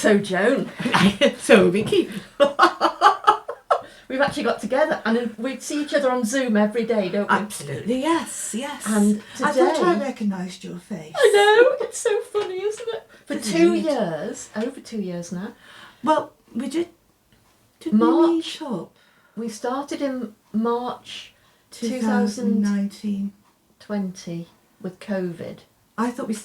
So Joan. So Vicky. We've actually got together and we see each other on Zoom every day, don't we? Absolutely, yes. And today, I thought I recognised your face. I know, it's so funny, isn't it? For Isn't 2 it? years, over 2 years now. Well, we did March. we meet up? We started in March 2019. 2020 with COVID. I thought was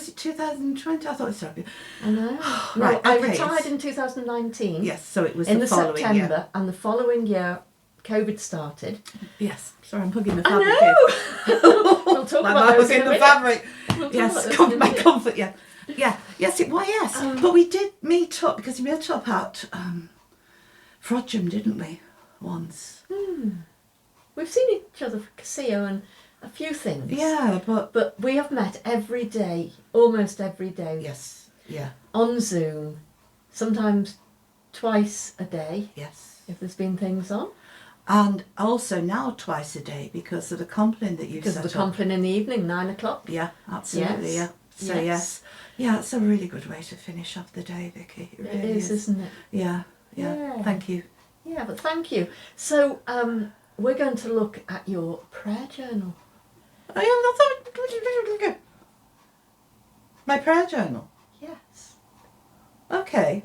it 2020? I thought it started. I know. Right, I okay, retired it's- in 2019. Yes, so it was In the the following September, year. and the following year, COVID started. Yes, sorry, I'm hugging the I fabric know. We'll talk My about those in hugging a the minute. fabric. We'll talk about Yes, those in a my minute. comfort, yeah. Yeah, yes, yes. But we did meet up, because we met up at Frodsham, didn't we, once? We've seen each other for Casio and a few things. Yeah, But we have met every day, almost every day. yes, yeah, On Zoom, sometimes twice a day, yes. if there's been things on. And also now twice a day because of the compline that you've Because set of the up. compline in the evening, 9 o'clock. Yeah, absolutely, Yes. yeah. So Yes. yes. Yeah, it's a really good way to finish off the day, Vicky. It really It is, isn't it? Yeah. Yeah. Thank you. Yeah, but thank you. So, we're going to look at your prayer journal. My prayer journal. Yes. Okay.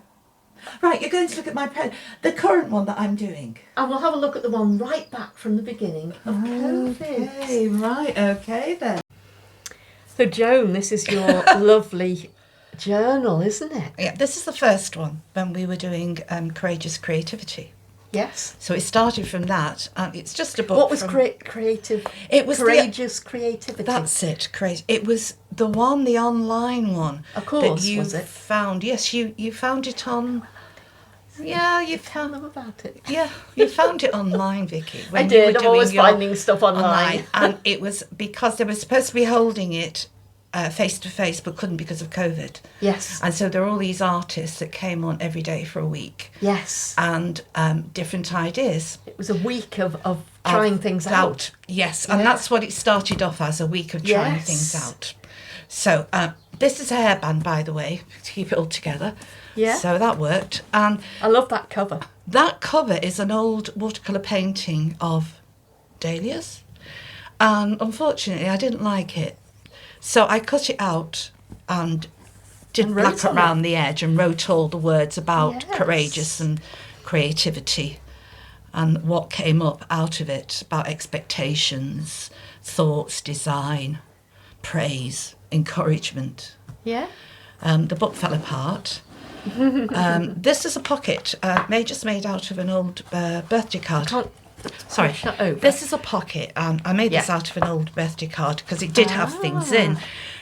Right, you're going to look at my prayer, the current one that I'm doing. And we'll have a look at the one right back from the beginning of COVID. Okay, right, okay then. So, Joan, this is your lovely journal, isn't it? Yeah, this is the first one when we were doing Courageous Creativity. Yes. So it started from that, and it's just a book. What was from, creative? It was Courageous Creativity. That's it, crazy. It was the online one. Of course, that you was it? found. Yes, you found it on. Yeah, you Tell found. them about it. Yeah, you found it online, Vicky. I when you did. were I'm always doing your finding stuff online. and it was because they were supposed to be holding it face to face, but couldn't because of COVID. Yes. And so there are all these artists that came on every day for a week, Yes. and different ideas. It was a week of trying things out. Yes, and Yeah. that's what it started off as, a week of trying Yes. things out. So this is a hairband, by the way, to keep it all together. Yeah. So that worked. And I love that cover. that cover is an old watercolour painting of dahlias. And unfortunately, I didn't like it. So I cut it out and did And wrote black on around the edge and wrote all the words about Yes. courageous and creativity and what came up out of it about expectations, thoughts, design, praise, encouragement. Yeah. The book fell apart. This is a pocket just made out of an old birthday card. Sorry, Shut over. this is a pocket. I made this Yeah. out of an old birthday card because it did have things in.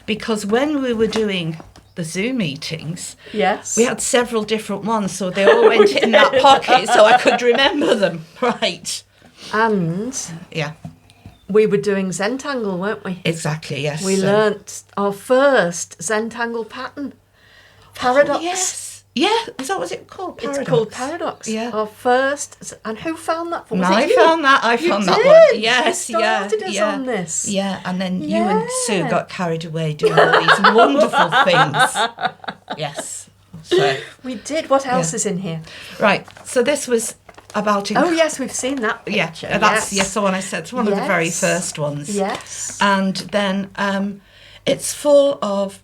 Because when we were doing the Zoom meetings, Yes. we had several different ones, so they all went in that pocket so I could remember them. Right. And Yeah, we were doing Zentangle, weren't we? exactly, yes. We So- learnt our first Zentangle pattern. Paradox. Yes. Yeah, is that what it called? Paradox. It's called Paradox. Yeah. Our first. And who found that? Was No, it I you? found that. I You found that did? one. Yes, You started yeah, us yeah. on this. Yeah, and then you and Sue Yeah. got carried away doing all these wonderful things. Yes. So We did. What else Yeah. is in here? right. So this was about. Oh yes, we've seen that yeah. picture. That's yes. the one I said. It's one of the very Yes. first ones. Yes. And then it's full of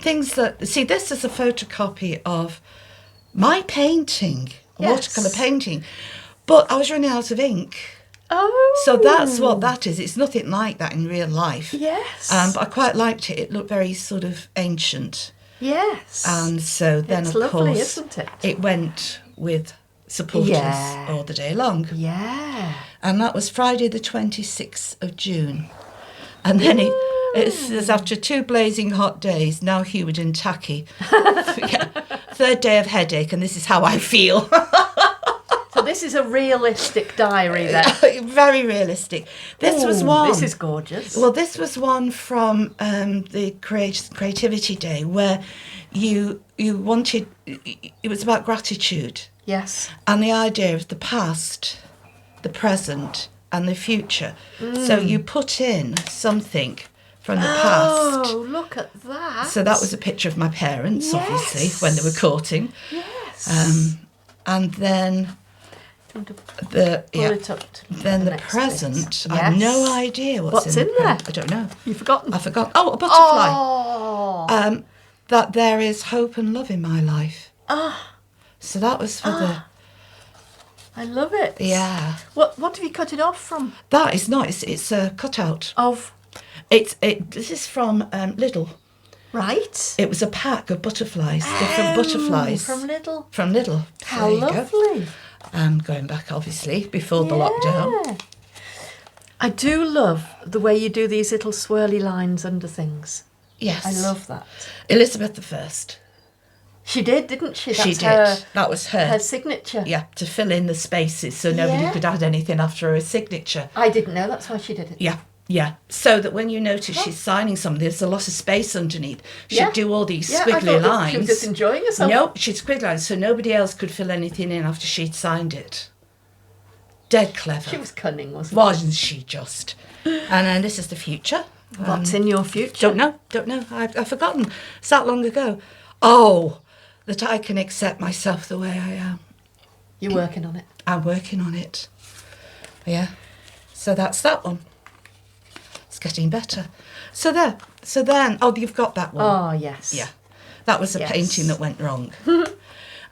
things that. See, this is a photocopy of my painting, a Yes. watercolour painting, but I was running out of ink. Oh. So that's what that is. It's nothing like that in real life. Yes. But I quite liked it. It looked very sort of ancient. Yes. And so then, It's of lovely, course, isn't it? it went with supporters Yeah. all the day long. Yeah. And that was Friday the 26th of June. And then it says, after 2 blazing hot days, now humid and tacky. Yeah. 3rd day of headache, and this is how I feel. So this is a realistic diary then. Very realistic. This was Ooh, one. This is gorgeous. Well, this was one from the Creativity Day where you wanted, it was about gratitude yes. and the idea of the past, the present and the future. So you put in something from the past. Oh, look at that. So that was a picture of my parents, obviously, Yes. when they were courting. Yes. And then Do you want to the pull it up to then the next present. bit? I have no Yes. idea What's in in the there? present. I don't know. You've forgotten. I forgot. Oh, a butterfly. Oh. That there is hope and love in my life. Ah. So that was for the. I love it. Yeah. What have you cut it off from? That is not. It's a cutout. Of. This is from Lidl. Right. It was a pack of butterflies, different butterflies. From Lidl. From Lidl. How There you go. lovely. Going back, obviously, before the lockdown. I do love the way you do these little swirly lines under things. Yes. I love that. Elizabeth I. She did, didn't she? That's She did. That was her signature. Yeah, to fill in the spaces so nobody Yeah. could add anything after her signature. I didn't know that's why she did it. Yeah, yeah. So that when you notice she's signing something, there's a lot of space underneath. She'd Yeah. do all these Yeah, I squiggly thought that lines. she was just enjoying herself. No, she'd squiggle lines so nobody else could fill anything in after she'd signed it. Dead clever. She was cunning, wasn't Wasn't she just? And then this is the future. she? What's in your future? Don't know. I've forgotten. It's that long ago. Oh, that I can accept myself the way I am. You're working on it. I'm working on it. Yeah. So that's that one. It's getting better. So there. So then, you've got that one. Oh, yes. Yeah. That was a Yes. painting that went wrong.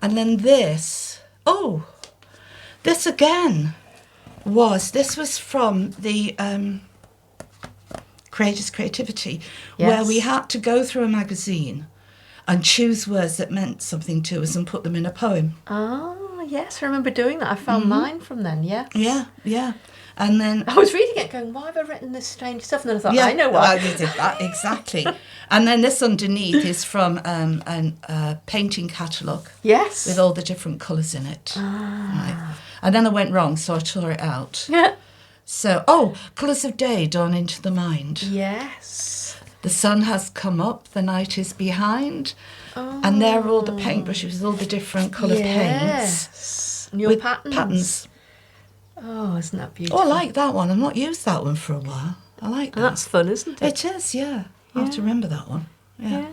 And then this. Oh, this again this was from the Creators Creativity, where Yes. we had to go through a magazine and choose words that meant something to us and put them in a poem. Oh, yes. I remember doing that. I found mine from then, yes. Yeah, yeah. And then I was reading it going, why have I written this strange stuff? And then I thought, I know why. I did that, exactly. And then this underneath is from a painting catalogue Yes. with all the different colours in it. Right. And then I went wrong, so I tore it out. Yeah. So, colours of day dawn into the mind. Yes. The sun has come up, the night is behind. Oh. And there are all the paintbrushes with all the different coloured paints. Yes. And your With patterns. Oh, isn't that Oh, beautiful? I like that one. I've not used that one for a while. I like that. And that's fun, isn't it? It is, yeah. I have to remember that one. Yeah.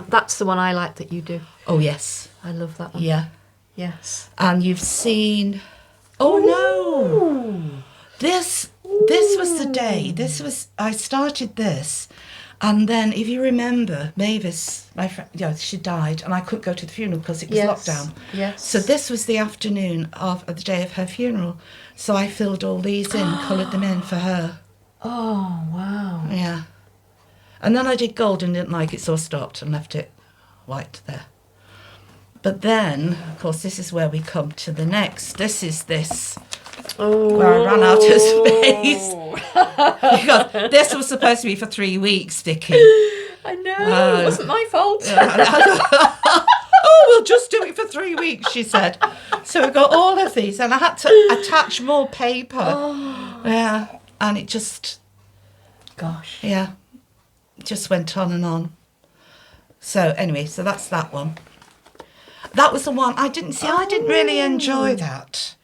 That's the one I like that you do. Oh, yes. I love that one. Yeah. Yes. And you've seen... Oh, no. This was the day. I started this. And then, if you remember, Mavis, my friend, she died, and I couldn't go to the funeral because it was lockdown. Yes. So this was the afternoon of the day of her funeral. So I filled all these in, coloured them in for her. Oh, wow. Yeah. And then I did gold and didn't like it, so I stopped and left it white there. But then, of course, this is where we come to the next. This is this, where I ran out of space. Because this was supposed to be for 3 weeks, Vicky. I know. It wasn't my fault. Oh, we'll just do it for 3 weeks, she said. So we got all of these, and I had to attach more paper. Yeah, and it just... Gosh. Yeah, it just went on and on. So anyway, so that's that one. That was the one I didn't really enjoy that.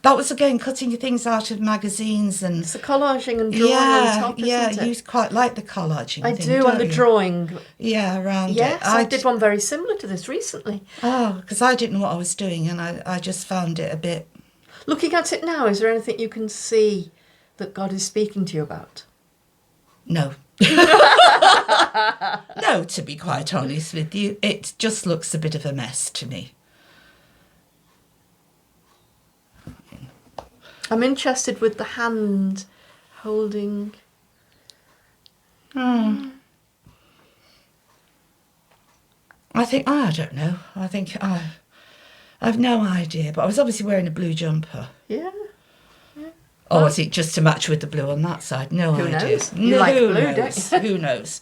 That was again cutting things out of magazines and It's the collaging and drawing on top, isn't it? you quite like the collaging. I thing, do, don't and the you? drawing. Yeah, around it. Yes, I did one very similar to this recently. Oh, because I didn't know what I was doing, and I just found it a bit. Looking at it now, is there anything you can see that God is speaking to you about? No. No, to be quite honest with you, it just looks a bit of a mess to me. I'm interested with the hand holding. I think, I don't know. I've no idea, but I was obviously wearing a blue jumper. Yeah. Or was it just to match with the blue on that side? No Who idea. knows? You like Who blue, don't knows? you? Who knows?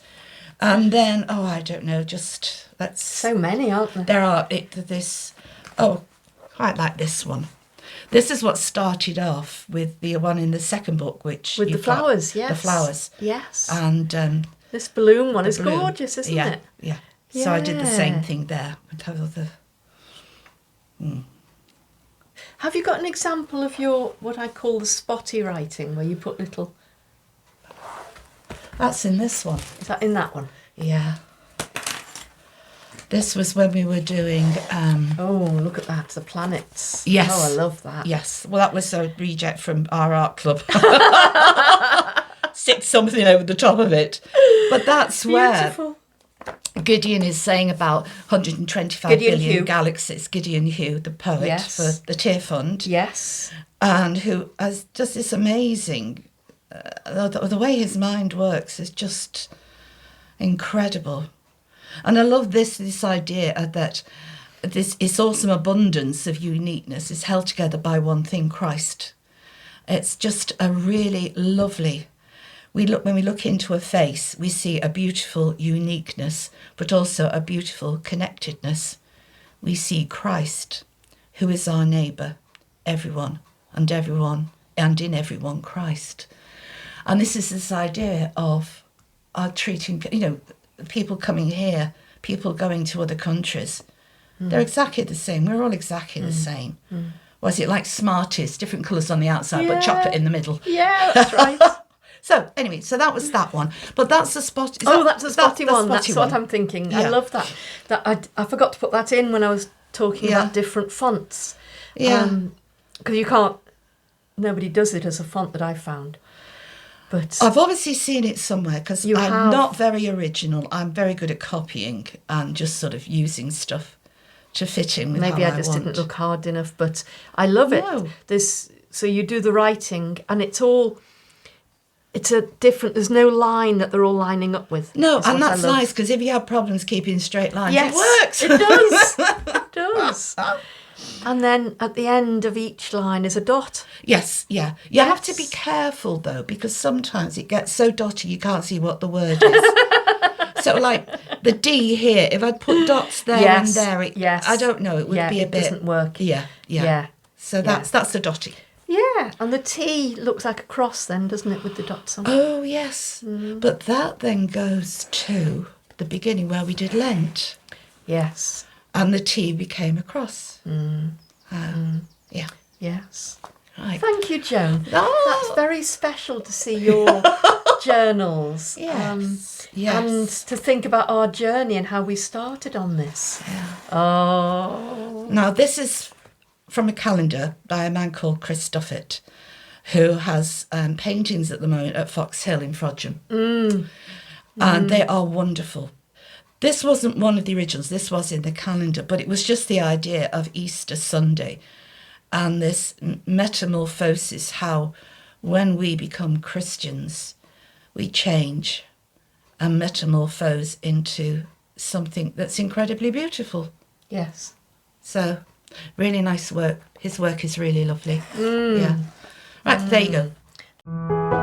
And then, I don't know, just let's... So many, aren't there? There are, quite like this one. This is what started off with the one in the second book, which... With the you've got, flowers, yes. The flowers. Yes. And... This balloon one the is balloon. gorgeous, isn't Yeah, it? yeah. So I did the same Yeah. thing there. Have you got an example of your, what I call the spotty writing, where you put little... That's in this one. Is that in that one? Yeah. This was when we were doing... Oh, look at that, the planets. Yes. Oh, I love that. Yes. Well, that was a reject from our art club. Stick something over the top of it. But that's Beautiful. where Gideon is saying about 125 Gideon billion Hugh. galaxies. Gideon Hugh, the poet Yes. for the Tear Fund. Yes. And who has just this amazing... the way his mind works is just incredible. And I love this idea that this awesome abundance of uniqueness is held together by one thing, Christ. It's just a really lovely... When we look into a face, we see a beautiful uniqueness, but also a beautiful connectedness. We see Christ, who is our neighbour, everyone, and in everyone, Christ. And this is this idea of treating, people coming here, people going to other countries. They're exactly the same. We're all exactly the same. Was it like Smarties, different colours on the outside, but chocolate in the middle? Yeah, that's right. So anyway, so that was that one. But that's the spot. That's a spotty one. That's spotty what one. I'm thinking. Yeah. I love that. I forgot to put that in when I was talking Yeah. about different fonts. Yeah. Because you can't... Nobody does it as a font that I've found. But I've obviously seen it somewhere because You I'm have. not very original. I'm very good at copying and just sort of using stuff to fit in with maybe how I just want. didn't look hard enough. But I love it. No. So you do the writing and it's a different... There's no line that they're all lining up with. No, is and what I that's love. nice because if you have problems keeping straight lines, Yes, it works. It does. It does. And then at the end of each line is a dot. Yes, yeah. You have to Yes. be careful though because sometimes it gets so dotty you can't see what the word is. So like the D here, if I'd put dots there Yes, and there, yes. I don't know, it would be a it bit... doesn't work. Yeah. Yeah. So that's the dotty. Yeah, and the T looks like a cross then, doesn't it, with the dots on? Oh, yes. But that then goes to the beginning where we did Lent. Yes. And the T became a cross. Yeah. Yes. Right. Thank you, Joan. Oh. That's very special to see your journals. Yes. And to think about our journey and how we started on this. Yeah. Oh. Now, this is from a calendar by a man called Chris Duffett, who has paintings at the moment at Fox Hill in Frodsham. And they are wonderful. This wasn't one of the originals, this was in the calendar, but it was just the idea of Easter Sunday and this metamorphosis, how when we become Christians, we change and metamorphose into something that's incredibly beautiful. Yes. So, really nice work. His work is really lovely. Yeah. Right, there you go.